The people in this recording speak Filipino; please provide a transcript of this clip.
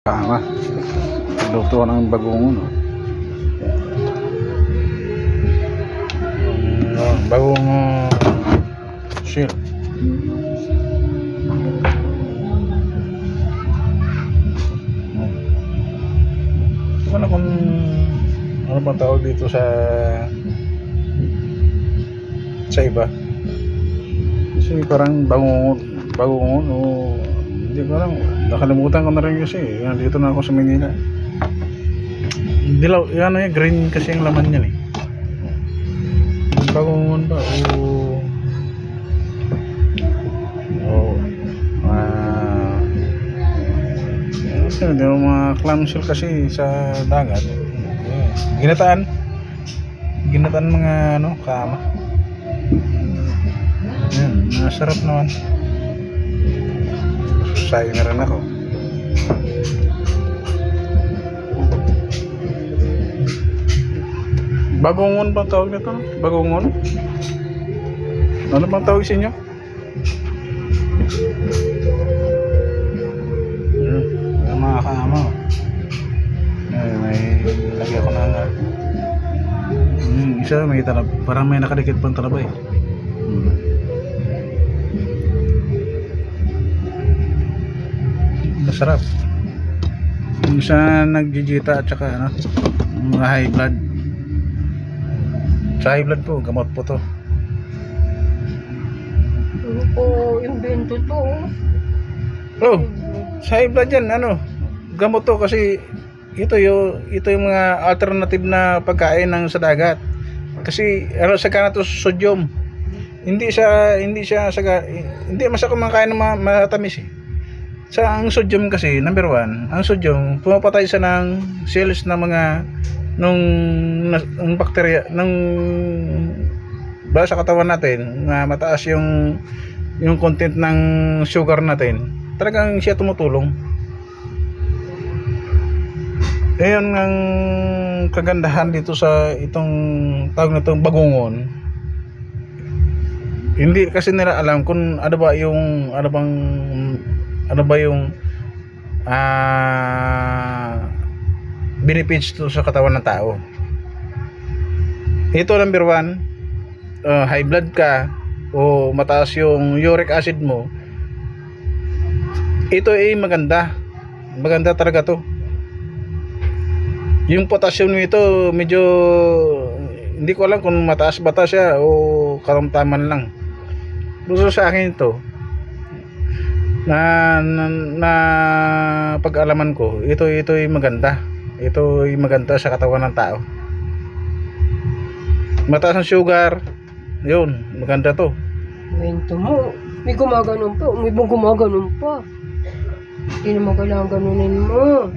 Tama. Luto ng bagong bagong shell. Ano kung ano bang tawag dito sa iba? Kasi parang bagong o hindi ko alam. Nakalimutan ko na rin kasi. Nandito na ako sa Manila. Dilaw, ano yung green kasi yung laman niyan eh. Bagong ba? Yung mga clamshell kasi sa dagat. Ginataan mga ano, kama. Yan, masarap naman. Sayo na rin ako. Bagongon ba tawag nito? Bagongon? Ano bang tawag sa inyo? Mga kaama. May lagi ako ng isa may talab. Parang may nakadikit pang talaba eh. Masarap. Yung sa nagjijita at saka ano, mga high blood. Sa high blood po, gamot po to. Yung bento to. Oh, sa high blood yan, ano, gamot to kasi ito yung mga alternative na pagkain ng sa dagat. Kasi ano sa kana to sodium. Hindi masarap kumakain ng matamis eh. Sa ang sodium kasi, number 1, ang sodium pumapatay sa ng cells ng mga nung bakterya ng ba sa katawan natin na mataas yung content ng sugar natin. Talagang siya tumutulong. Ayun ang kagandahan dito sa itong tawag na itong bagongon. Hindi kasi nila alam kung ano ba yung benefits to sa katawan ng tao. Ito number 1, high blood ka o mataas yung uric acid mo. Ito ay maganda talaga to. Yung potassium nito medyo hindi ko alam kung mataas ba siya o karamtaman lang. Gusto sa akin ito na pag-alaman ko, ito ay maganda. Ito ay maganda sa katawan ng tao. Mataas ang sugar, yun, maganda to. Bento mo. May gumaganon pa. May bang gumaganon pa. Hindi naman kailangan ganunin mo.